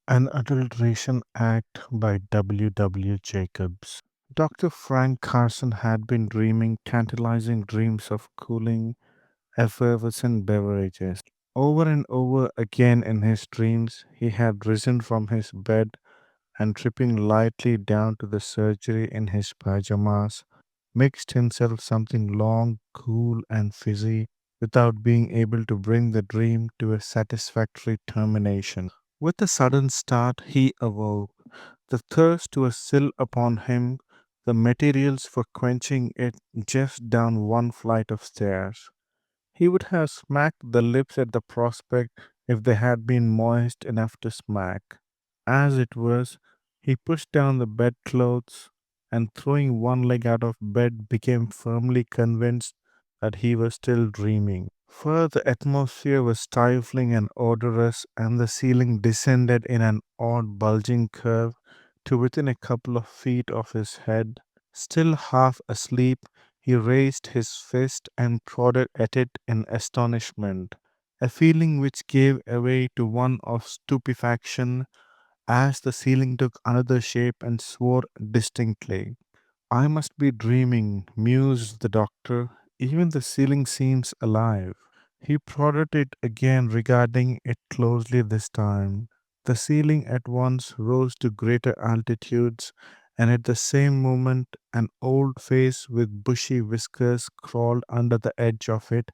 An Adulteration Act by W. Jacobs. Dr. Frank Carson had been dreaming tantalizing dreams of cooling, effervescent beverages. Over and over again in his dreams, he had risen from his bed and tripping lightly down to the surgery in his pajamas, mixed himself something long, cool, and fizzy without being able to bring the dream to a satisfactory termination. With a sudden start, he awoke. The thirst was still upon him, the materials for quenching it just down one flight of stairs. He would have smacked the lips at the prospect if they had been moist enough to smack. As it was, he pushed down the bedclothes and, throwing one leg out of bed, became firmly convinced that he was still dreaming. For the atmosphere was stifling and odorous, and the ceiling descended in an odd bulging curve to within a couple of feet of his head. Still half asleep, he raised his fist and prodded at it in astonishment, a feeling which gave way to one of stupefaction as the ceiling took another shape and swore distinctly. I must be dreaming, mused the doctor. Even the ceiling seems alive. He prodded it again, regarding it closely this time. The ceiling at once rose to greater altitudes, and at the same moment, an old face with bushy whiskers crawled under the edge of it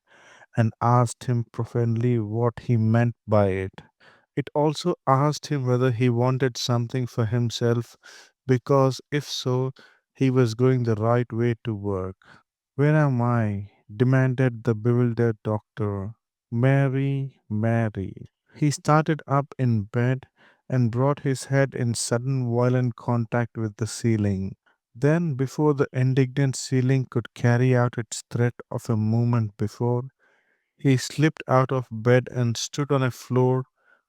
and asked him profoundly what he meant by it. It also asked him whether he wanted something for himself, because if so, he was going the right way to work. Where am I? Demanded the bewildered doctor. Mary, Mary. He started up in bed and brought his head in sudden violent contact with the ceiling. Then, before the indignant ceiling could carry out its threat of a moment before, he slipped out of bed and stood on a floor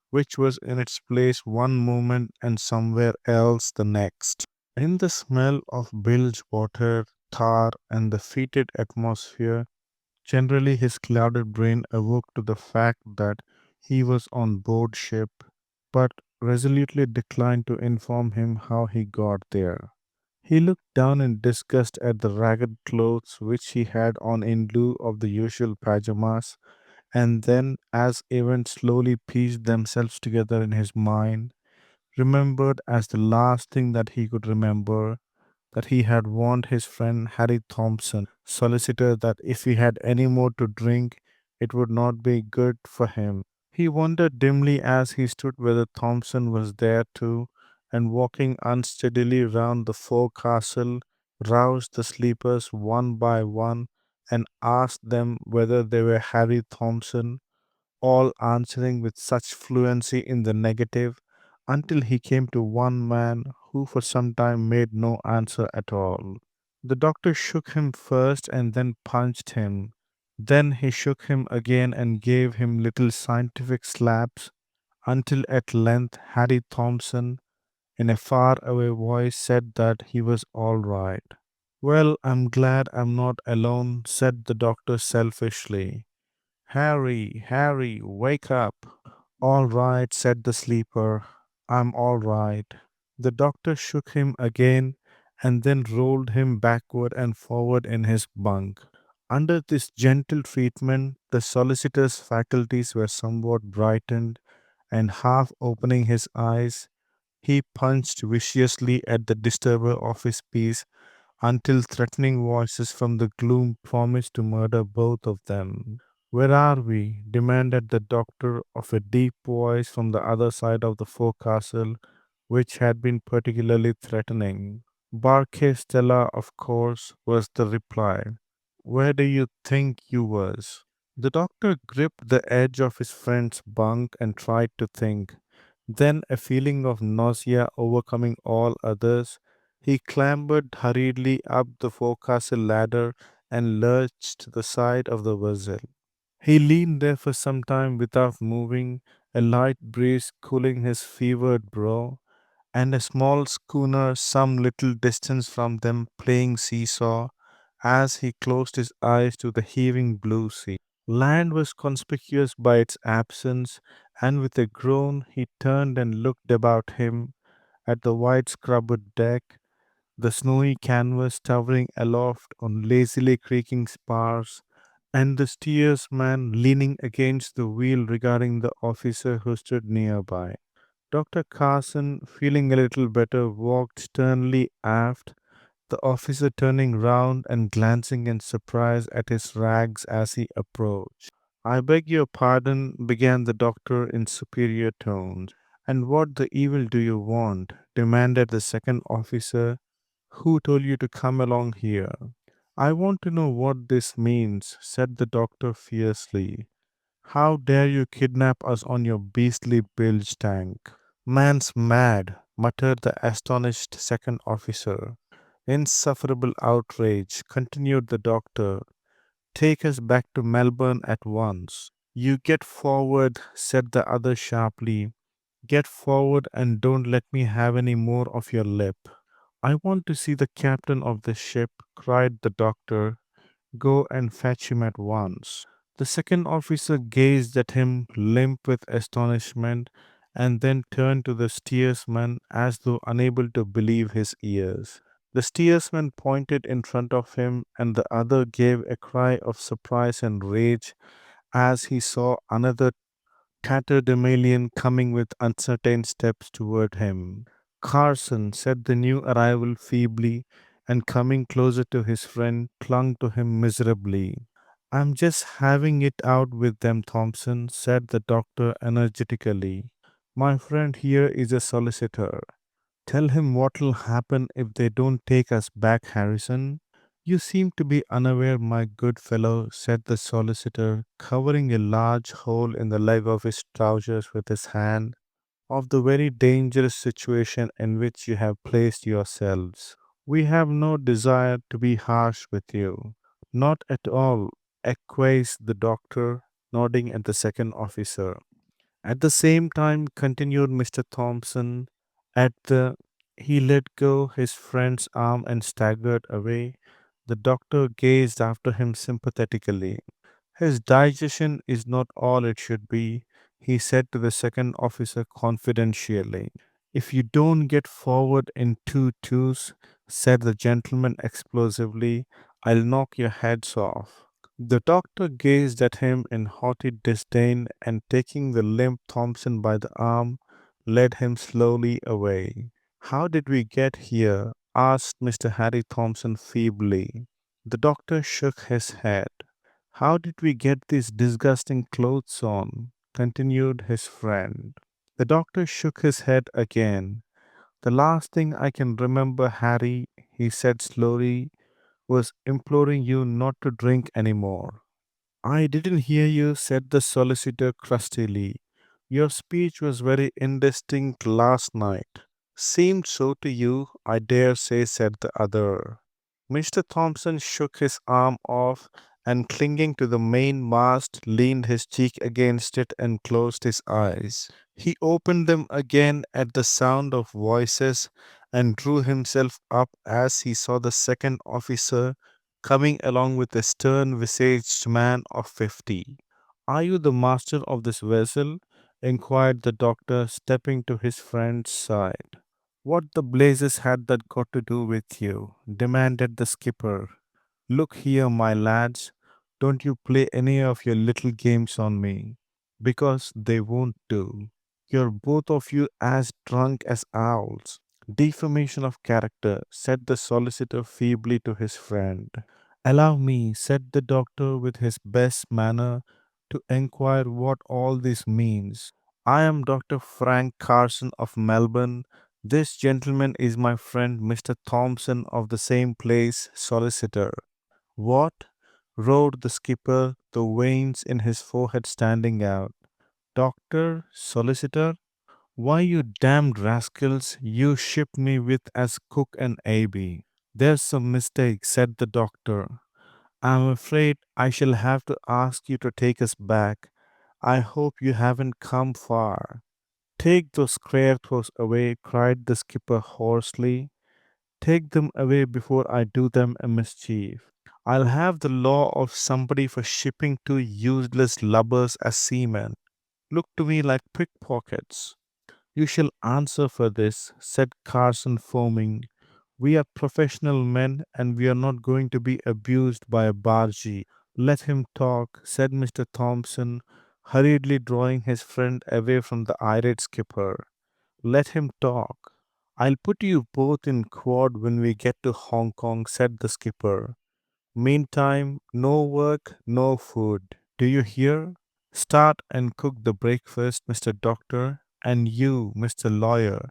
which was in its place one moment and somewhere else the next. In the smell of bilge water, tar, and the fetid atmosphere, generally his clouded brain awoke to the fact that he was on board ship, but resolutely declined to inform him how he got there. He looked down in disgust at the ragged clothes which he had on in lieu of the usual pajamas, and then, as events slowly pieced themselves together in his mind, remembered as the last thing that he could remember that he had warned his friend Harry Thompson, solicitor, that if he had any more to drink, it would not be good for him. He wondered dimly as he stood whether Thompson was there too, and walking unsteadily round the forecastle, roused the sleepers one by one and asked them whether they were Harry Thompson, all answering with such fluency in the negative until he came to one man who for some time made no answer at all. The doctor shook him first and then punched him. Then he shook him again and gave him little scientific slaps until at length Harry Thompson, in a far away voice, said that he was all right. Well, I'm glad I'm not alone, said the doctor selfishly. Harry, Harry, wake up. All right, said the sleeper. I'm all right. The doctor shook him again and then rolled him backward and forward in his bunk. Under this gentle treatment, the solicitor's faculties were somewhat brightened, and half opening his eyes, he punched viciously at the disturber of his peace until threatening voices from the gloom promised to murder both of them. Where are we? Demanded the doctor of a deep voice from the other side of the forecastle, which had been particularly threatening. Barque Stella, of course, was the reply. Where do you think you was? The doctor gripped the edge of his friend's bunk and tried to think. Then, a feeling of nausea overcoming all others, he clambered hurriedly up the forecastle ladder and lurched to the side of the vessel. He leaned there for some time without moving, a light breeze cooling his fevered brow, and a small schooner some little distance from them playing seesaw as he closed his eyes to the heaving blue sea. Land was conspicuous by its absence, and with a groan he turned and looked about him at the wide scrubbed deck, the snowy canvas towering aloft on lazily creaking spars, and the steersman leaning against the wheel regarding the officer who stood nearby. Dr. Carson, feeling a little better, walked sternly aft, the officer turning round and glancing in surprise at his rags as he approached. I beg your pardon, began the doctor in superior tones. And what the evil do you want? Demanded the second officer. Who told you to come along here? I want to know what this means, said the doctor fiercely. How dare you kidnap us on your beastly bilge tank? Man's mad, muttered the astonished second officer. Insufferable outrage, continued the doctor. Take us back to Melbourne at once. You get forward, said the other sharply. Get forward and don't let me have any more of your lip. I want to see the captain of the ship, cried the doctor. Go and fetch him at once. The second officer gazed at him, limp with astonishment, and then turned to the steersman as though unable to believe his ears. The steersman pointed in front of him, and the other gave a cry of surprise and rage as he saw another tatterdemalion coming with uncertain steps toward him. Carson, said the new arrival feebly, and coming closer to his friend, clung to him miserably. I'm just having it out with them, Thompson, said the doctor energetically. My friend here is a solicitor. Tell him what'll happen if they don't take us back, Harrison. You seem to be unaware, my good fellow, said the solicitor, covering a large hole in the leg of his trousers with his hand, of the very dangerous situation in which you have placed yourselves. We have no desire to be harsh with you. Not at all, acquiesced the doctor, nodding at the second officer. At the same time, continued Mr. Thompson, at the he let go his friend's arm and staggered away. The doctor gazed after him sympathetically. His digestion is not all it should be, he said to the second officer confidentially. If you don't get forward in two twos, said the gentleman explosively, I'll knock your heads off. The doctor gazed at him in haughty disdain and taking the limp Thompson by the arm, led him slowly away. How did we get here? Asked Mr. Harry Thompson feebly. The doctor shook his head. How did we get these disgusting clothes on? Continued his friend. The doctor shook his head again. The last thing I can remember, Harry, he said slowly, was imploring you not to drink any more. I didn't hear you, said the solicitor crustily. Your speech was very indistinct last night. Seemed so to you, I dare say, said the other. Mr. Thompson shook his arm off and, clinging to the main mast, leaned his cheek against it and closed his eyes. He opened them again at the sound of voices and drew himself up as he saw the second officer coming along with a stern visaged man of 50. Are you the master of this vessel? Inquired the doctor, stepping to his friend's side. What the blazes had that got to do with you? Demanded the skipper. Look here, my lads, don't you play any of your little games on me, because they won't do. You're both of you as drunk as owls. Defamation of character, said the solicitor feebly to his friend. Allow me, said the doctor with his best manner, to enquire what all this means. I am Dr. Frank Carson of Melbourne. This gentleman is my friend Mr. Thompson of the same place, solicitor. What? Roared the skipper, the veins in his forehead standing out. Doctor, solicitor? Why, you damned rascals, you shipped me with as cook and AB. There's some mistake, said the doctor. I'm afraid I shall have to ask you to take us back. I hope you haven't come far. Take those scarecrows away, cried the skipper hoarsely. Take them away before I do them a mischief. I'll have the law of somebody for shipping two useless lubbers as seamen. Look to me like pickpockets. You shall answer for this, said Carson, foaming. We are professional men and we are not going to be abused by a bargee. Let him talk, said Mr. Thompson, hurriedly drawing his friend away from the irate skipper. Let him talk. I'll put you both in quod when we get to Hong Kong, said the skipper. Meantime, no work, no food. Do you hear? Start and cook the breakfast, Mr. Doctor, and you, Mr. Lawyer,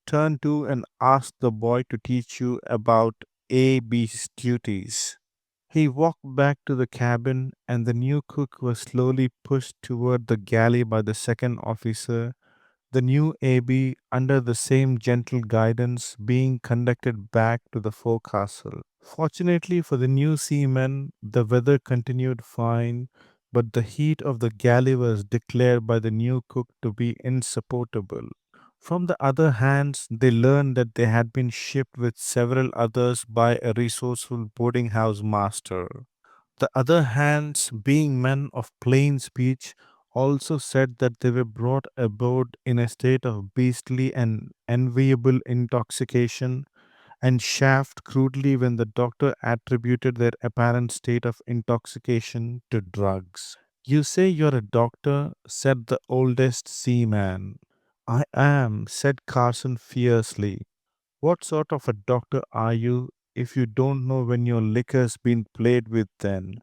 turn to and ask the boy to teach you about AB's duties. He walked back to the cabin, and the new cook was slowly pushed toward the galley by the second officer, the new AB, under the same gentle guidance, being conducted back to the forecastle. Fortunately for the new seamen, the weather continued fine, but the heat of the galley was declared by the new cook to be insupportable. From the other hands, they learned that they had been shipped with several others by a resourceful boarding house master. The other hands, being men of plain speech, also said that they were brought aboard in a state of beastly and enviable intoxication and chaffed crudely when the doctor attributed their apparent state of intoxication to drugs. You say you're a doctor, said the oldest seaman. I am, said Carson fiercely. What sort of a doctor are you if you don't know when your liquor's been played with then?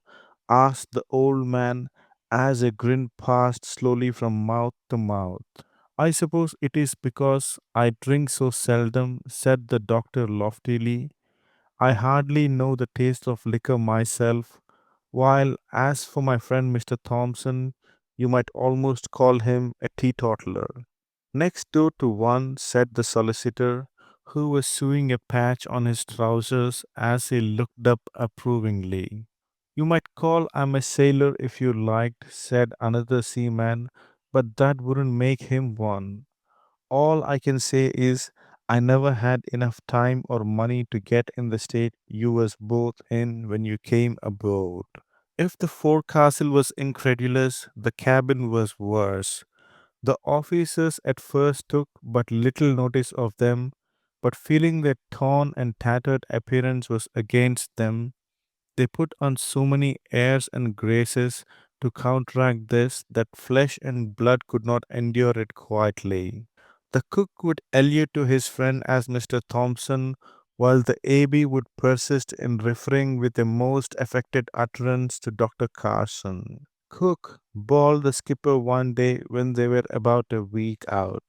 Asked the old man as a grin passed slowly from mouth to mouth. I suppose it is because I drink so seldom, said the doctor loftily. I hardly know the taste of liquor myself, while as for my friend Mr. Thompson, you might almost call him a teetotaler. Next door to one, said the solicitor, who was sewing a patch on his trousers as he looked up approvingly. You might call I'm a sailor if you liked, said another seaman, but that wouldn't make him one. All I can say is I never had enough time or money to get in the state you was both in when you came aboard. If the forecastle was incredulous, the cabin was worse. The officers at first took but little notice of them, but feeling their torn and tattered appearance was against them, they put on so many airs and graces to counteract this that flesh and blood could not endure it quietly. The cook would allude to his friend as Mr. Thompson, while the AB would persist in referring with a most affected utterance to Dr. Carson. Cook, bawled the skipper one day when they were about a week out.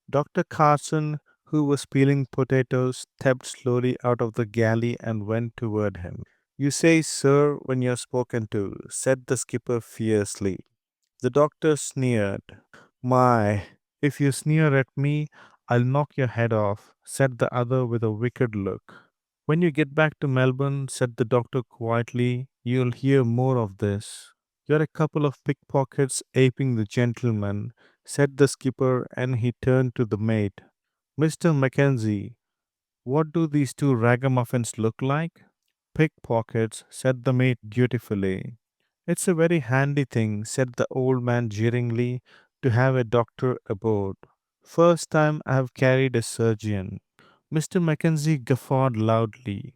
Dr. Carson, who was peeling potatoes, stepped slowly out of the galley and went toward him. You say, sir, when you're spoken to, said the skipper fiercely. The doctor sneered. My, if you sneer at me, I'll knock your head off, said the other with a wicked look. When you get back to Melbourne, said the doctor quietly, you'll hear more of this. You're a couple of pickpockets aping the gentleman, said the skipper, and he turned to the mate. Mr. Mackenzie, what do these two ragamuffins look like? Pickpockets, said the mate dutifully. It's a very handy thing, said the old man jeeringly, to have a doctor aboard. First time I have carried a surgeon. Mr. Mackenzie guffawed loudly.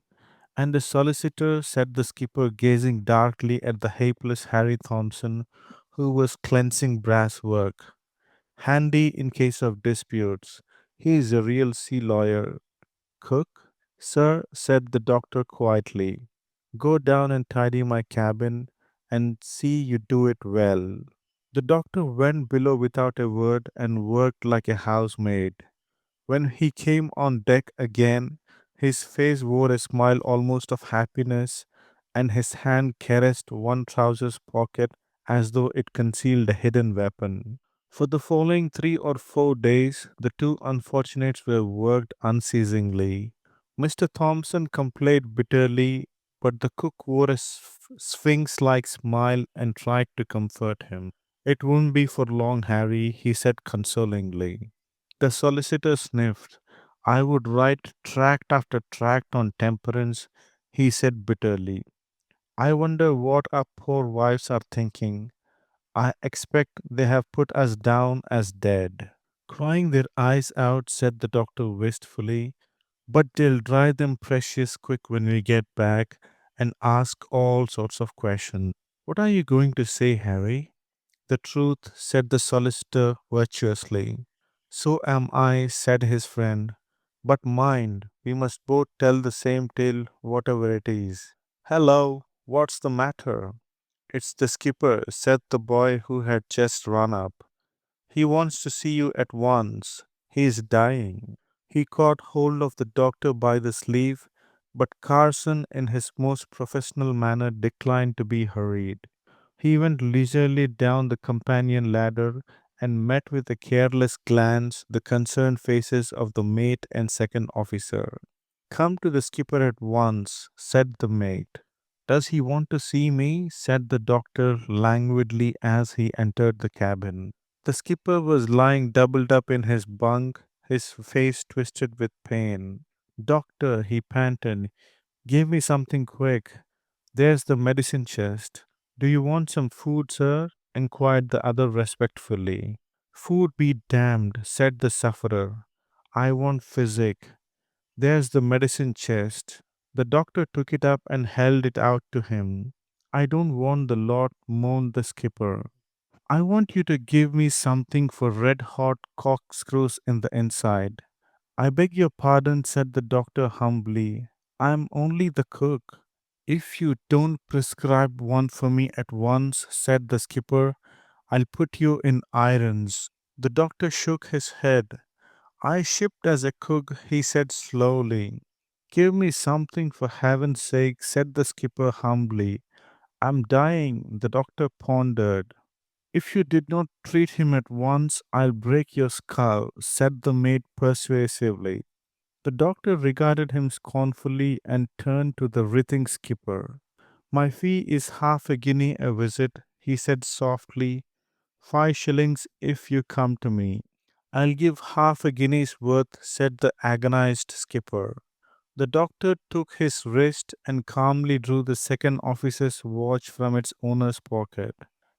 And the solicitor, said the skipper, gazing darkly at the helpless Harry Thompson, who was cleansing brass work. Handy in case of disputes. He is a real sea lawyer. Cook? Sir, said the doctor quietly, go down and tidy my cabin and see you do it well. The doctor went below without a word and worked like a housemaid. When he came on deck again, his face wore a smile almost of happiness, and his hand caressed one trouser's pocket as though it concealed a hidden weapon. For the following 3 or 4 days, the two unfortunates were worked unceasingly. Mr. Thompson complained bitterly, but the cook wore a sphinx like smile and tried to comfort him. It won't be for long, Harry, he said consolingly. The solicitor sniffed. I would write tract after tract on temperance, he said bitterly. I wonder what our poor wives are thinking. I expect they have put us down as dead. Crying their eyes out, said the doctor wistfully, but they'll dry them precious quick when we get back and ask all sorts of questions. What are you going to say, Harry? The truth, said the solicitor virtuously. So am I, said his friend. But mind, we must both tell the same tale, whatever it is. Hello, what's the matter? It's the skipper, said the boy who had just run up. He wants to see you at once. He is dying. He caught hold of the doctor by the sleeve, but Carson, in his most professional manner, declined to be hurried. He went leisurely down the companion ladder and met with a careless glance the concerned faces of the mate and second officer. Come to the skipper at once, said the mate. Does he want to see me? Said the doctor languidly as he entered the cabin. The skipper was lying doubled up in his bunk, his face twisted with pain. Doctor, he panted, give me something quick. There's the medicine chest. Do you want some food, sir? Inquired the other respectfully. Food be damned, said the sufferer. I want physic. There's the medicine chest. The doctor took it up and held it out to him. I don't want the lot, moaned the skipper. I want you to give me something for red hot corkscrews in the inside. I beg your pardon, said the doctor humbly. I am only the cook. If you don't prescribe one for me at once, said the skipper, I'll put you in irons. The doctor shook his head. I shipped as a cook, he said slowly. Give me something for heaven's sake, said the skipper humbly. I'm dying, the doctor pondered. If you did not treat him at once, I'll break your skull, said the mate persuasively. The doctor regarded him scornfully and turned to the writhing skipper. My fee is half a guinea a visit, he said softly. 5 shillings if you come to me. I'll give half a guinea's worth, said the agonized skipper. The doctor took his wrist and calmly drew the second officer's watch from its owner's pocket.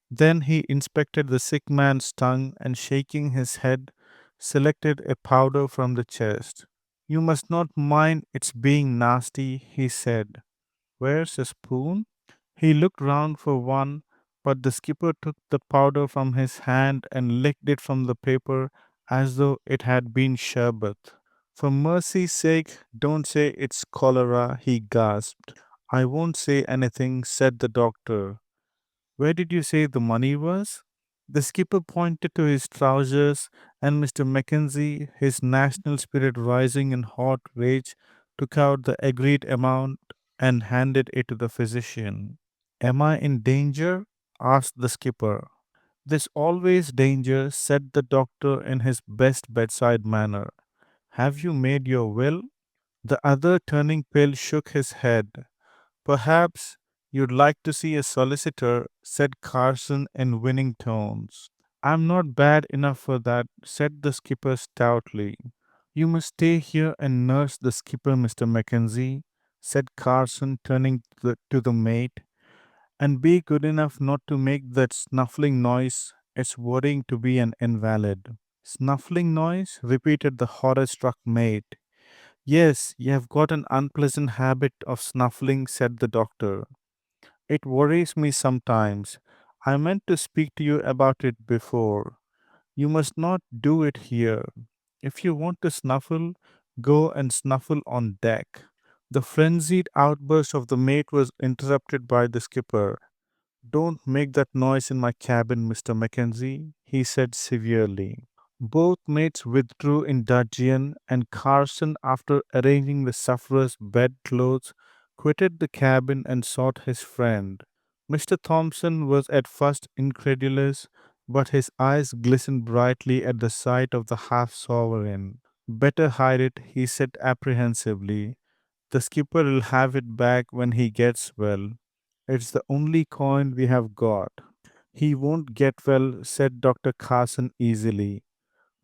Then he inspected the sick man's tongue and, shaking his head, selected a powder from the chest. You must not mind its being nasty, he said. Where's a spoon? He looked round for one, but the skipper took the powder from his hand and licked it from the paper as though it had been sherbet. For mercy's sake, don't say it's cholera, he gasped. I won't say anything, said the doctor. Where did you say the money was? The skipper pointed to his trousers, and Mr. Mackenzie, his national spirit rising in hot rage, took out the agreed amount and handed it to the physician. Am I in danger? Asked the skipper. There's always danger, said the doctor in his best bedside manner. Have you made your will? The other, turning pale, shook his head. Perhaps you'd like to see a solicitor, said Carson in winning tones. I'm not bad enough for that, said the skipper stoutly. You must stay here and nurse the skipper, Mr. Mackenzie, said Carson, turning to the mate, and be good enough not to make that snuffling noise. It's worrying to be an invalid. Snuffling noise? Repeated the horror struck mate. Yes, you have got an unpleasant habit of snuffling, said the doctor. It worries me sometimes. I meant to speak to you about it before. You must not do it here. If you want to snuffle, go and snuffle on deck. The frenzied outburst of the mate was interrupted by the skipper. Don't make that noise in my cabin, Mr. Mackenzie, he said severely. Both mates withdrew in dudgeon, and Carson, after arranging the sufferer's bedclothes, quitted the cabin and sought his friend. Mr. Thompson was at first incredulous, but his eyes glistened brightly at the sight of the half sovereign. Better hide it, he said apprehensively. The skipper will have it back when he gets well. It's the only coin we have got. He won't get well, said Dr. Carson easily.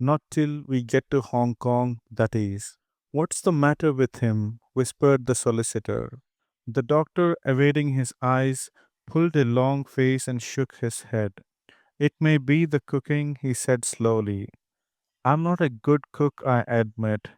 Not till we get to Hong Kong, that is. What's the matter with him? Whispered the solicitor. The doctor, evading his eyes, pulled a long face and shook his head. It may be the cooking, he said slowly. I'm not a good cook, I admit.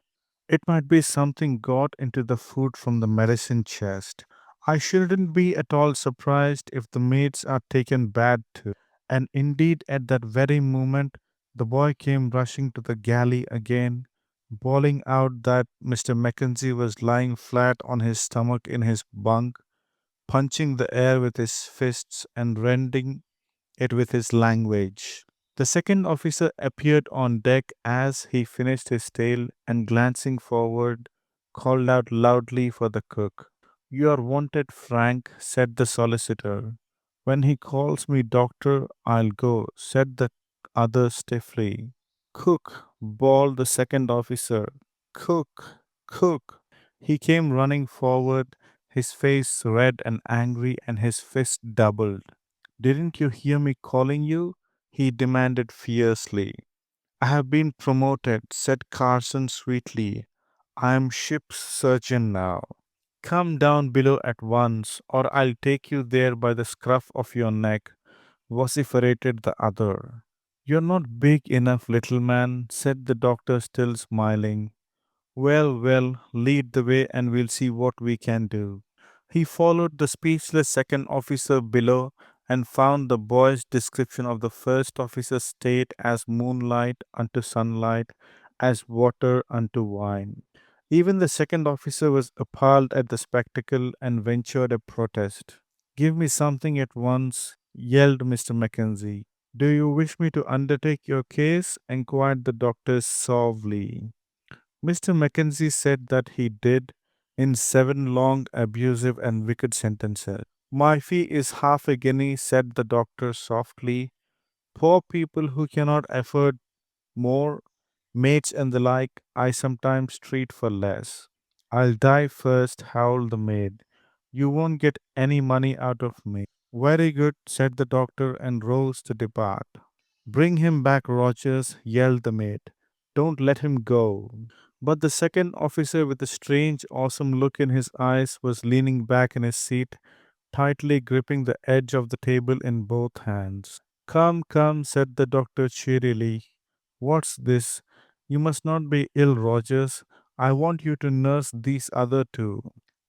It might be something got into the food from the medicine chest. I shouldn't be at all surprised if the mates are taken bad too. And indeed, at that very moment, the boy came rushing to the galley again, bawling out that Mr. Mackenzie was lying flat on his stomach in his bunk, punching the air with his fists and rending it with his language. The second officer appeared on deck as he finished his tale and, glancing forward, called out loudly for the cook. You are wanted, Frank, said the solicitor. When he calls me doctor, I'll go, said the other stiffly. Cook, bawled the second officer. Cook, cook. He came running forward, his face red and angry and his fist doubled. Didn't you hear me calling you? He demanded fiercely. I have been promoted, said Carson sweetly. I am ship's surgeon now. Come down below at once, or I'll take you there by the scruff of your neck, vociferated the other. You're not big enough, little man, said the doctor, still smiling. Well, well, lead the way and we'll see what we can do. He followed the speechless second officer below and found the boy's description of the first officer's state as moonlight unto sunlight, as water unto wine. Even the second officer was appalled at the spectacle and ventured a protest. Give me something at once, yelled Mr. Mackenzie. Do you wish me to undertake your case? Inquired the doctor suavely. Mr. Mackenzie said that he did in 7 long, abusive, and wicked sentences. My fee is half a guinea, said the doctor softly. Poor people who cannot afford more, mates and the like, I sometimes treat for less. I'll die first, howled the maid. You won't get any money out of me. Very good, said the doctor and rose to depart. Bring him back, Rogers, yelled the maid. Don't let him go. But the second officer, with a strange, awesome look in his eyes, was leaning back in his seat, tightly gripping the edge of the table in both hands. Come, come, said the doctor cheerily. What's this? You must not be ill, Rogers. I want you to nurse these other two.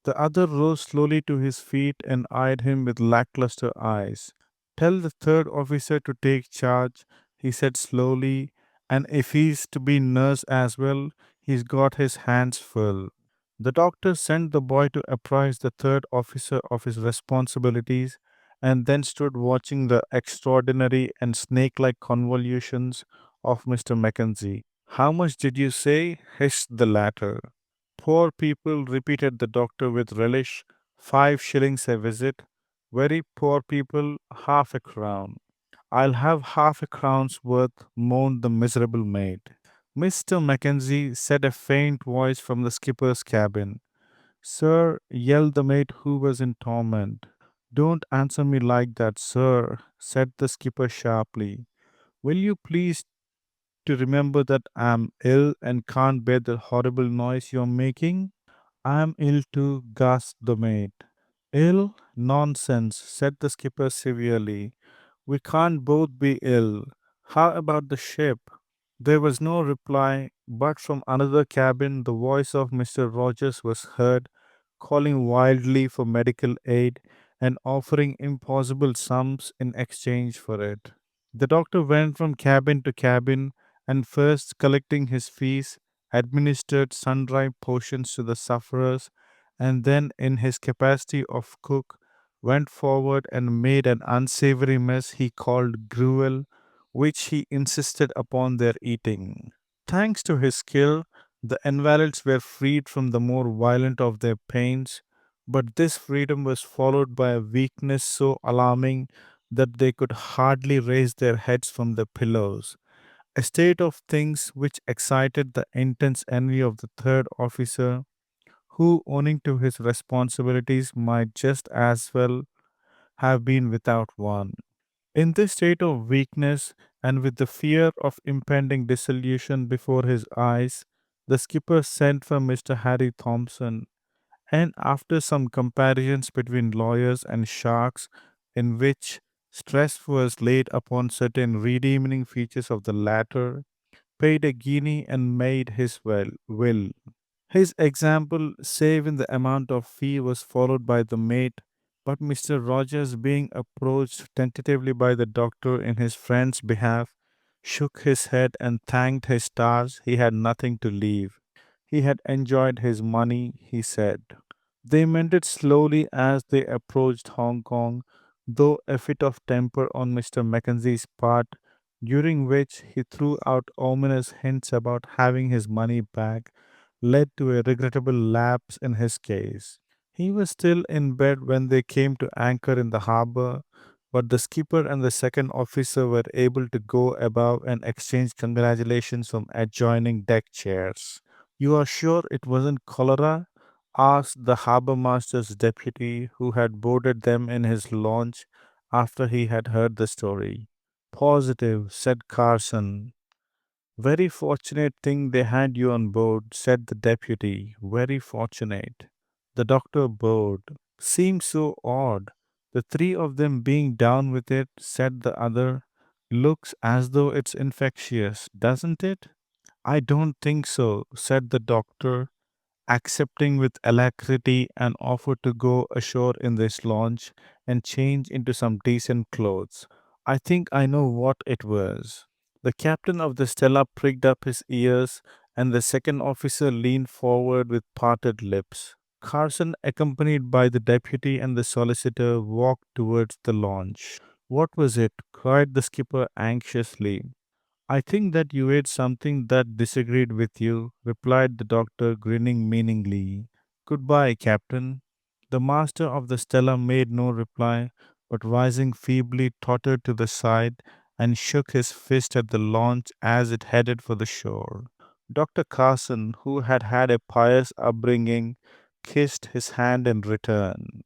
The other rose slowly to his feet and eyed him with lackluster eyes. Tell the third officer to take charge, he said slowly, and if he's to be nurse as well, he's got his hands full. The doctor sent the boy to apprise the third officer of his responsibilities and then stood watching the extraordinary and snake like convolutions of Mr. Mackenzie. How much did you say? Hissed the latter. Poor people, repeated the doctor with relish. 5 shillings a visit. Very poor people, half a crown. I'll have half a crown's worth, moaned the miserable maid. Mr. Mackenzie, said a faint voice from the skipper's cabin. Sir, yelled the mate who was in torment. Don't answer me like that, sir, said the skipper sharply. Will you please to remember that I'm ill and can't bear the horrible noise you're making? I'm ill too, gasped the mate. Ill? Nonsense, said the skipper severely. We can't both be ill. How about the ship? There was no reply, but from another cabin the voice of Mr. Rogers was heard, calling wildly for medical aid and offering impossible sums in exchange for it. The doctor went from cabin to cabin and, first collecting his fees, administered sundry potions to the sufferers, and then, in his capacity of cook, went forward and made an unsavory mess he called gruel, which he insisted upon their eating. Thanks to his skill, the invalids were freed from the more violent of their pains, but this freedom was followed by a weakness so alarming that they could hardly raise their heads from the pillows, a state of things which excited the intense envy of the third officer, who, owning to his responsibilities, might just as well have been without one. In this state of weakness, and with the fear of impending dissolution before his eyes, the skipper sent for Mr. Harry Thompson, And after some comparisons between lawyers and sharks, in which stress was laid upon certain redeeming features of the latter, paid a guinea and made his will. His example, save in the amount of fee, was followed by the mate, but Mr. Rogers, being approached tentatively by the doctor in his friend's behalf, shook his head and thanked his stars he had nothing to leave. He had enjoyed his money, he said. They mended slowly as they approached Hong Kong, though a fit of temper on Mr. Mackenzie's part, during which he threw out ominous hints about having his money back, led to a regrettable lapse in his case. He was still in bed when they came to anchor in the harbor, but the skipper and the second officer were able to go above and exchange congratulations from adjoining deck chairs. You are sure it wasn't cholera? Asked the harbor master's deputy, who had boarded them in his launch after he had heard the story. Positive, said Carson. Very fortunate thing they had you on board, said the deputy. Very fortunate. The doctor bowed. Seems so odd. The three of them being down with it, said the other. Looks as though it's infectious, doesn't it? I don't think so, said the doctor, accepting with alacrity an offer to go ashore in this launch and change into some decent clothes. I think I know what it was. The captain of the Stella pricked up his ears, and the second officer leaned forward with parted lips. Carson, accompanied by the deputy and the solicitor, walked towards the launch. What was it? Cried the skipper anxiously. I think that you ate something that disagreed with you, replied the doctor, grinning meaningly. Goodbye, Captain. The master of the Stella made no reply, but rising feebly tottered to the side and shook his fist at the launch as it headed for the shore. Dr. Carson, who had had a pious upbringing, kissed his hand in return.